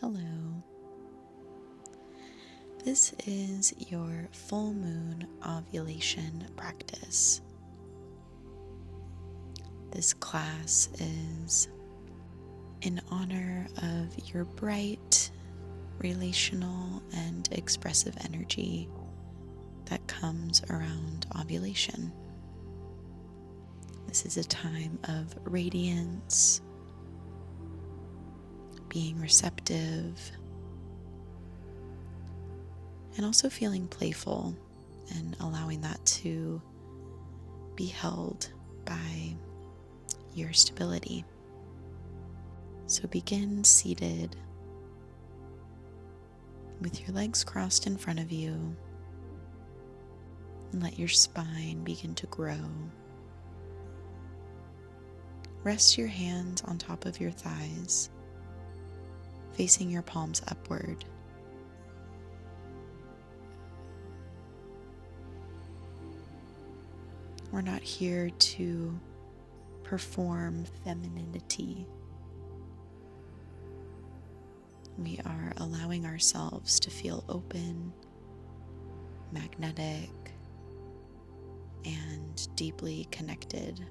Hello. This is your full moon ovulation practice. This class is in honor of your bright, relational, and expressive energy that comes around ovulation. This is a time of radiance, being receptive, and also feeling playful and allowing that to be held by your stability. So begin seated with your legs crossed in front of you and let your spine begin to grow. Rest your hands on top of your thighs, facing your palms upward. We're not here to perform femininity. We are allowing ourselves to feel open, magnetic, and deeply connected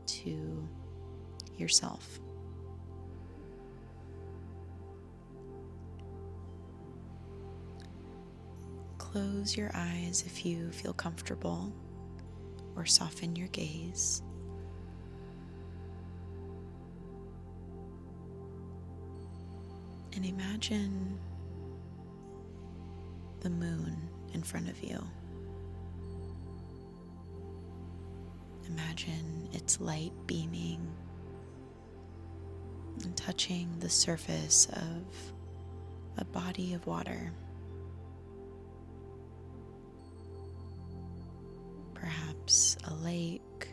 to yourself. Close your eyes if you feel comfortable, or soften your gaze. And imagine the moon in front of you. Imagine its light beaming and touching the surface of a body of water. Perhaps a lake,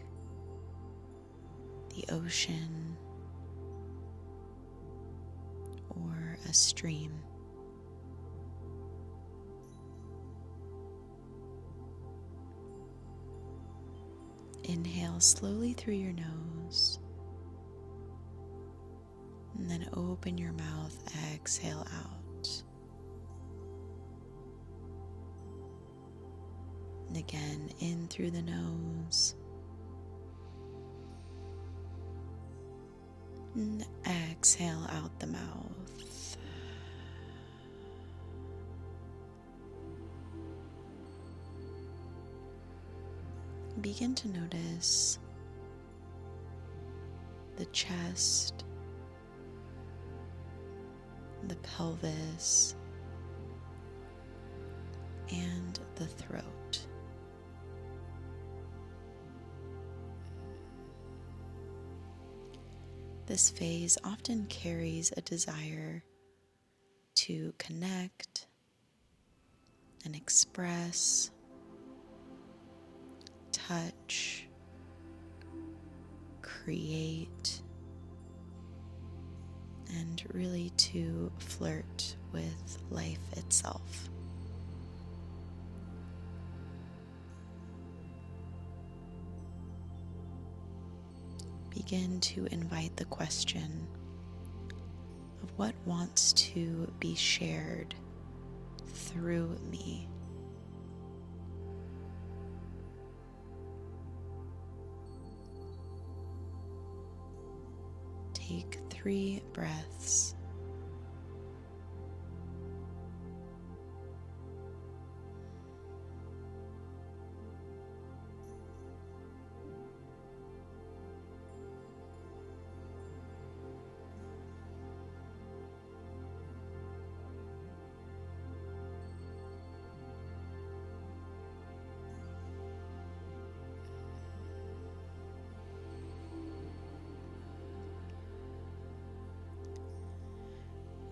the ocean, or a stream. Inhale slowly through your nose, and then open your mouth, exhale out. And again, in through the nose, and exhale out the mouth. Begin to notice the chest, the pelvis, and the throat. This phase often carries a desire to connect and express, touch, create, and really to flirt with life itself. Begin to invite the question of what wants to be shared through me. Take 3 breaths.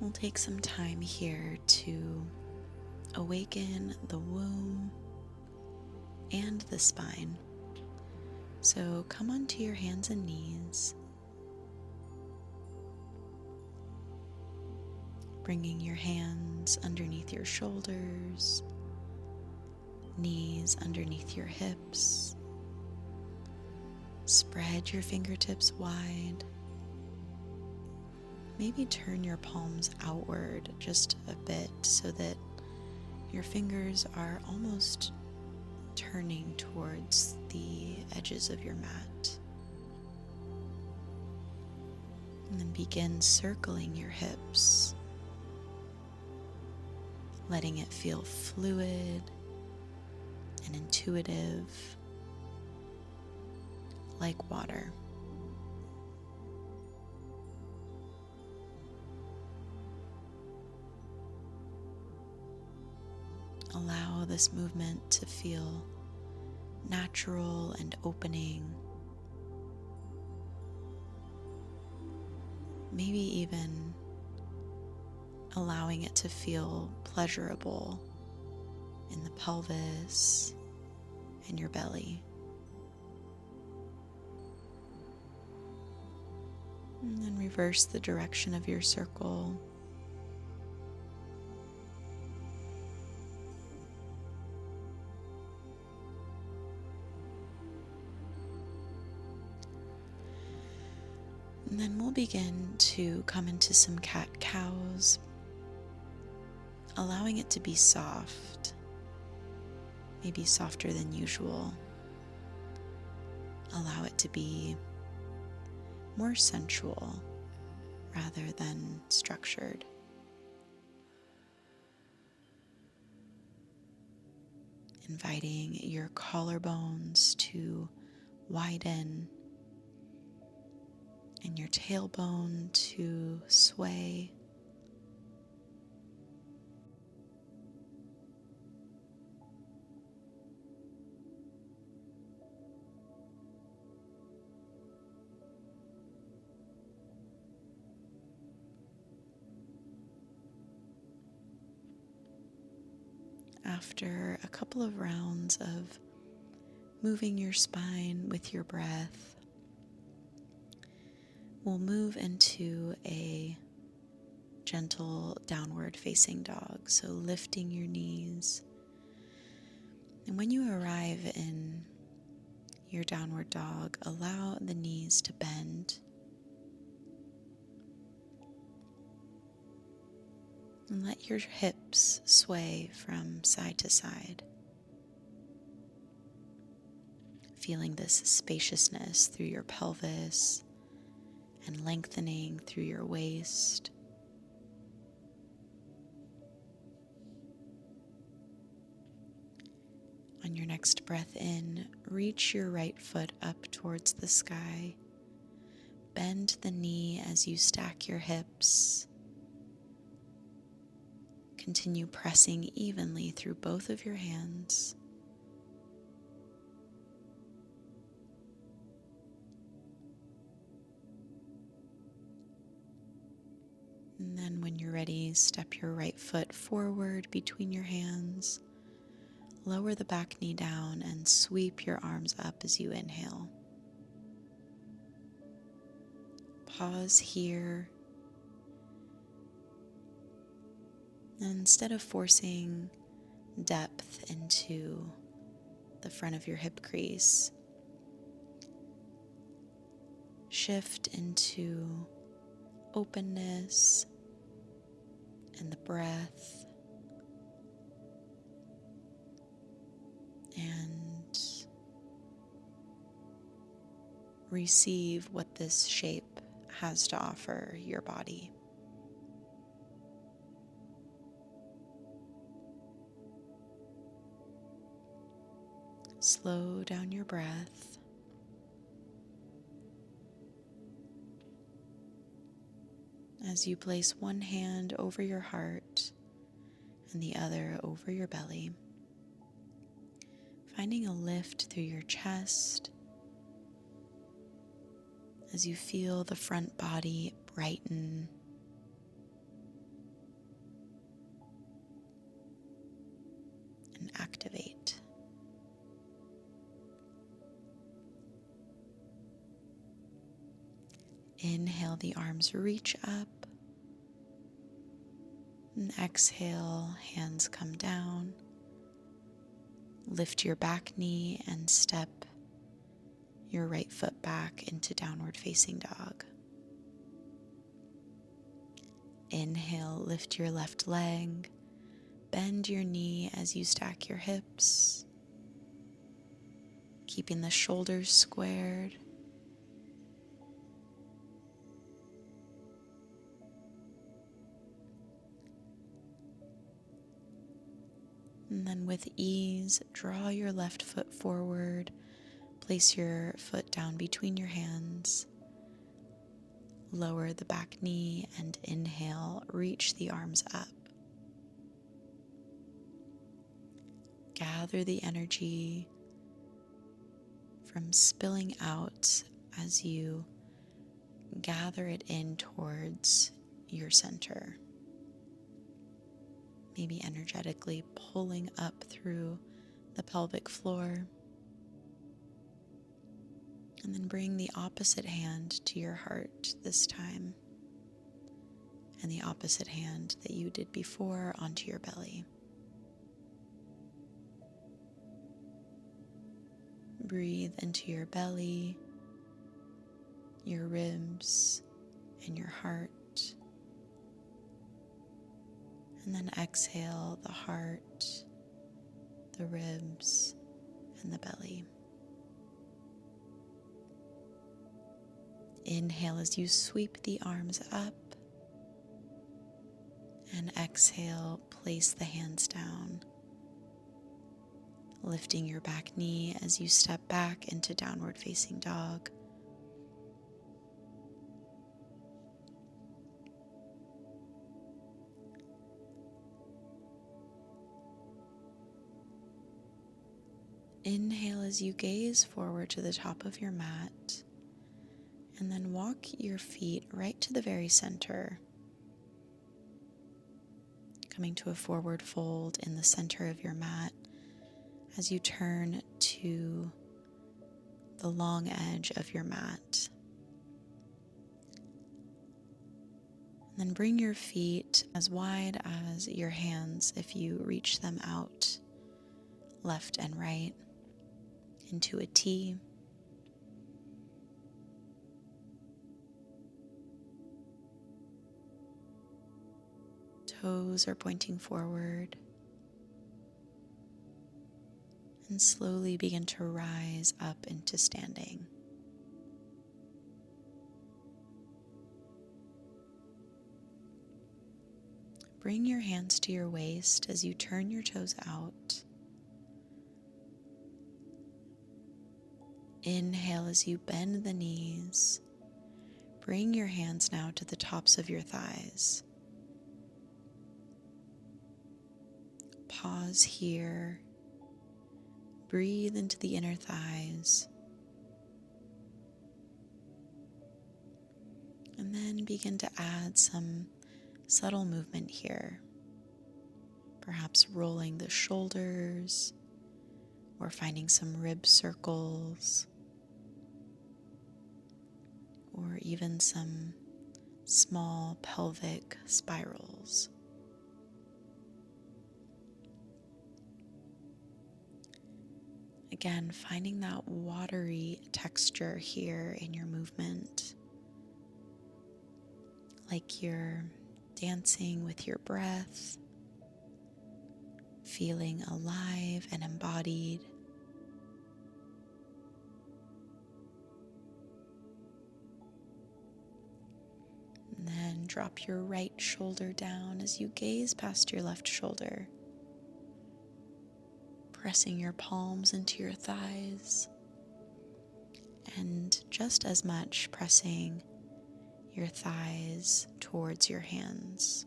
We'll take some time here to awaken the womb and the spine. So come onto your hands and knees, bringing your hands underneath your shoulders, knees underneath your hips. Spread your fingertips wide. maybe turn your palms outward just a bit so that your fingers are almost turning towards the edges of your mat. And then begin circling your hips, letting it feel fluid and intuitive, like water. Allow this movement to feel natural and opening, maybe even allowing it to feel pleasurable in the pelvis and your belly. And then reverse the direction of your circle. And then we'll begin to come into some cat-cows, allowing it to be soft, maybe softer than usual. Allow it to be more sensual rather than structured. Inviting your collarbones to widen and your tailbone to sway. After a couple of rounds of moving your spine with your breath, we'll move into a gentle downward facing dog. So lifting your knees. And when you arrive in your downward dog, allow the knees to bend. And let your hips sway from side to side. Feeling this spaciousness through your pelvis and lengthening through your waist. On your next breath in, reach your right foot up towards the sky. Bend the knee as you stack your hips. Continue pressing evenly through both of your hands. And then when you're ready, step your right foot forward between your hands. Lower the back knee down and sweep your arms up as you inhale. Pause here. And instead of forcing depth into the front of your hip crease, shift into openness and the breath, and receive what this shape has to offer your body. Slow down your breath. As you place one hand over your heart and the other over your belly, finding a lift through your chest as you feel the front body brighten and activate. Inhale, the arms reach up. And exhale, hands come down. Lift your back knee and step your right foot back into downward facing dog. Inhale, lift your left leg, bend your knee as you stack your hips, keeping the shoulders squared. And then with ease, draw your left foot forward, place your foot down between your hands, lower the back knee, and inhale, reach the arms up. Gather the energy from spilling out as you gather it in towards your center. Maybe energetically pulling up through the pelvic floor. And then bring the opposite hand to your heart this time, and the opposite hand that you did before onto your belly. Breathe into your belly, your ribs, and your heart. And then exhale the heart, the ribs, and the belly. Inhale as you sweep the arms up, and exhale, place the hands down, lifting your back knee as you step back into downward facing dog. Inhale as you gaze forward to the top of your mat, and then walk your feet right to the very center, coming to a forward fold in the center of your mat as you turn to the long edge of your mat. And then bring your feet as wide as your hands if you reach them out, left and right, into a T. Toes are pointing forward. And slowly begin to rise up into standing. Bring your hands to your waist as you turn your toes out. Inhale as you bend the knees. Bring your hands now to the tops of your thighs. Pause here. Breathe into the inner thighs. And then begin to add some subtle movement here. Perhaps rolling the shoulders or finding some rib circles or even some small pelvic spirals. Again, finding that watery texture here in your movement, like you're dancing with your breath, feeling alive and embodied. And then drop your right shoulder down as you gaze past your left shoulder, pressing your palms into your thighs, and just as much pressing your thighs towards your hands.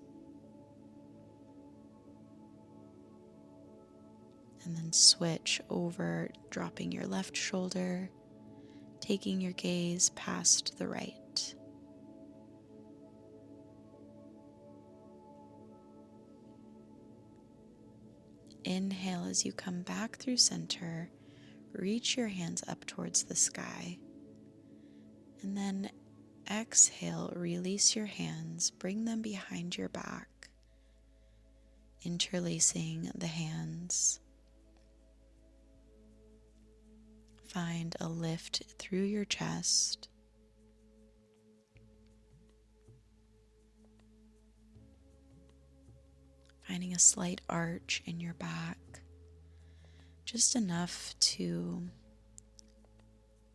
And then switch over, dropping your left shoulder, taking your gaze past the right. Inhale as you come back through center, reach your hands up towards the sky. And then exhale, release your hands, bring them behind your back, interlacing the hands. Find a lift through your chest. finding a slight arch in your back, just enough to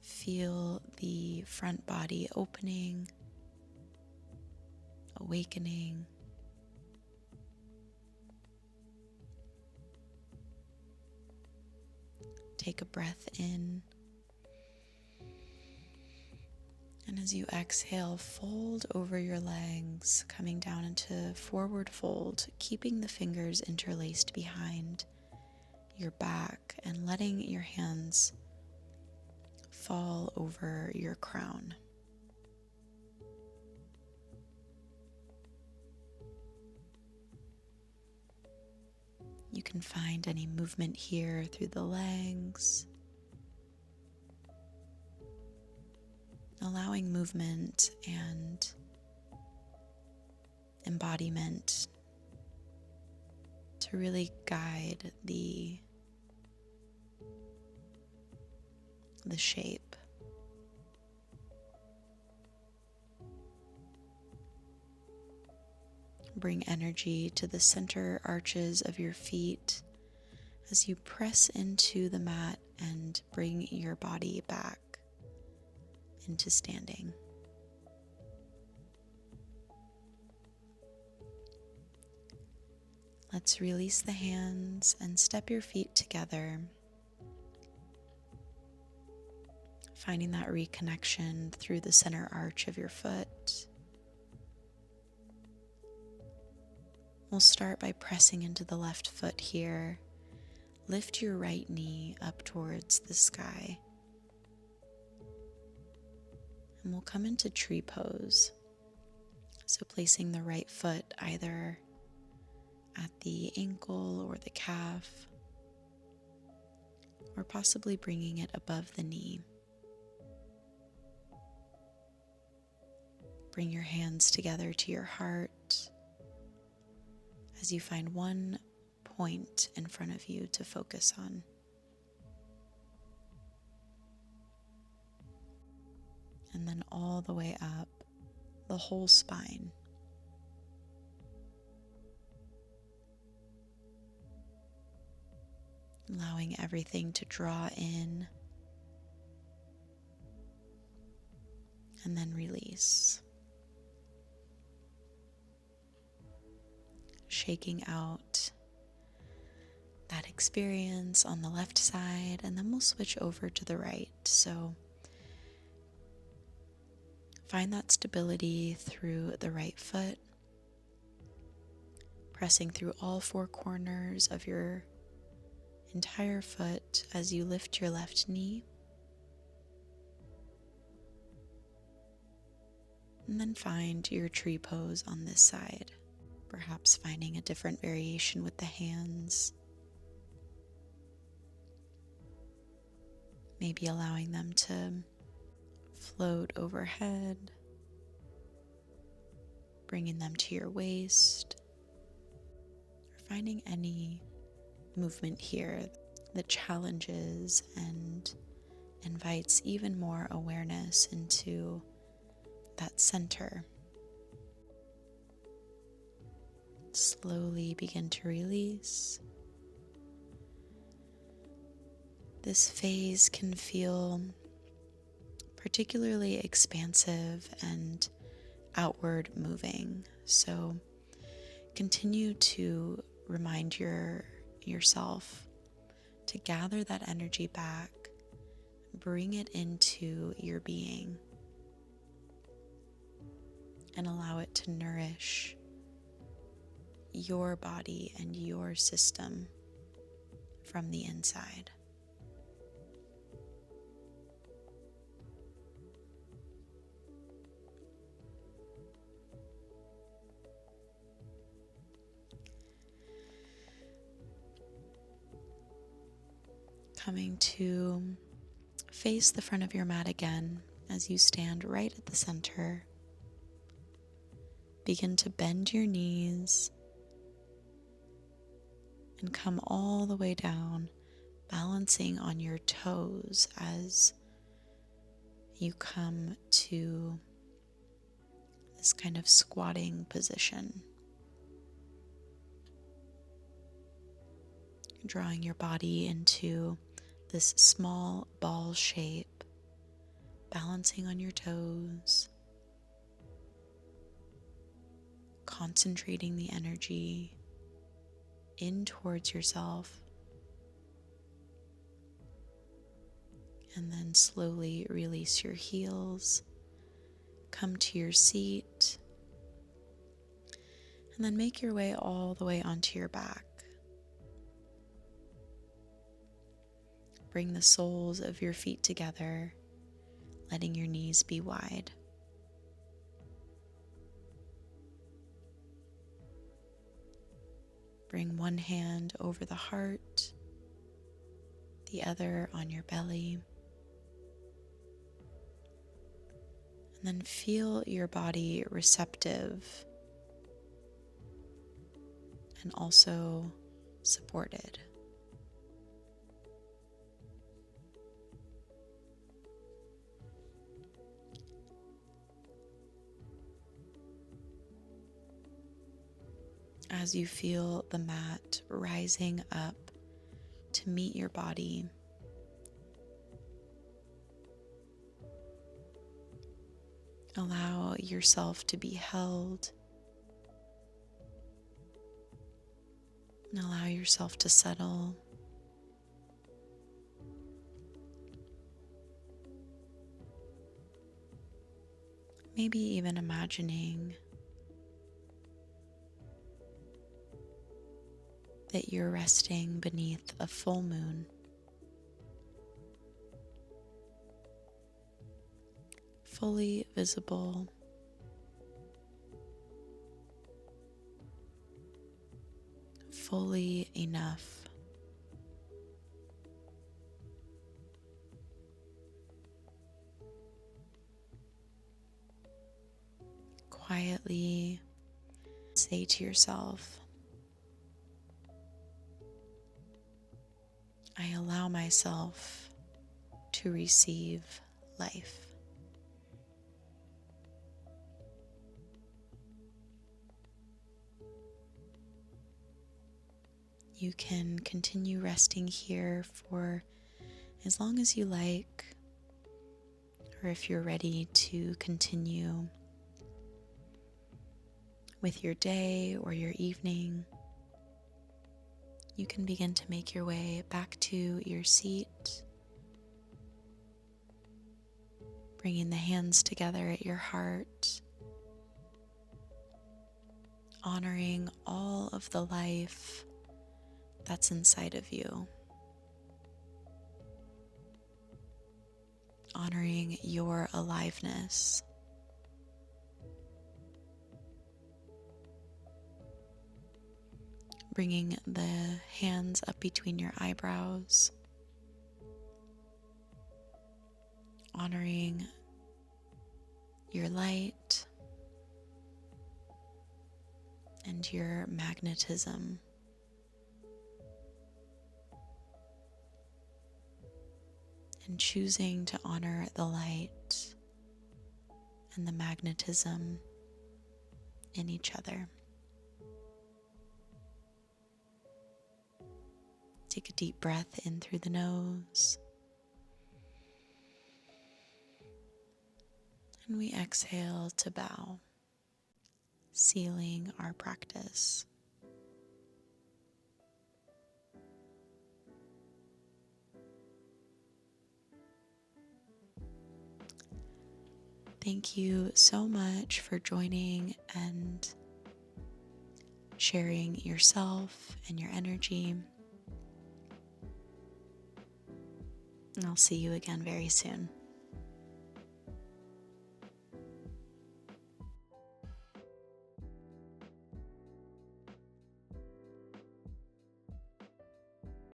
feel the front body opening, awakening. Take a breath in, and as you exhale, fold over your legs, coming down into forward fold, keeping the fingers interlaced behind your back and letting your hands fall over your crown. You can find any movement here through the legs, allowing movement and embodiment to really guide the shape. Bring energy to the center arches of your feet as you press into the mat and bring your body back into standing. Let's release the hands and step your feet together, finding that reconnection through the center arch of your foot. We'll start by pressing into the left foot here. Lift your right knee up towards the sky. And we'll come into tree pose. So placing the right foot either at the ankle or the calf, or possibly bringing it above the knee. Bring your hands together to your heart as you find one point in front of you to focus on. And then all the way up the whole spine. Allowing everything to draw in and then release. Shaking out that experience on the left side, and then we'll switch over to the right. So find that stability through the right foot, pressing through all four corners of your entire foot as you lift your left knee. And then find your tree pose on this side. Perhaps finding a different variation with the hands. Maybe allowing them to float overhead, bringing them to your waist, or finding any movement here that challenges and invites even more awareness into that center. Slowly begin to release. This phase can feel particularly expansive and outward moving. So continue to remind yourself to gather that energy back, bring it into your being, and allow it to nourish your body and your system from the inside. Coming to face the front of your mat again as you stand right at the center. Begin to bend your knees and come all the way down, balancing on your toes as you come to this kind of squatting position. drawing your body into this small ball shape, balancing on your toes, concentrating the energy in towards yourself, and then slowly release your heels, come to your seat, and then make your way all the way onto your back. Bring the soles of your feet together, letting your knees be wide. Bring one hand over the heart, the other on your belly. And then feel your body receptive and also supported. As you feel the mat rising up to meet your body, allow yourself to be held and allow yourself to settle. Maybe even imagining that you're resting beneath a full moon, fully visible, fully enough. Quietly say to yourself, I allow myself to receive life. You can continue resting here for as long as you like, or if you're ready to continue with your day or your evening, you can begin to make your way back to your seat, bringing the hands together at your heart, honoring all of the life that's inside of you, honoring your aliveness. Bringing the hands up between your eyebrows, honoring your light and your magnetism. And choosing to honor the light and the magnetism in each other. Take a deep breath in through the nose. And we exhale to bow, sealing our practice. Thank you so much for joining and sharing yourself and your energy. And I'll see you again very soon.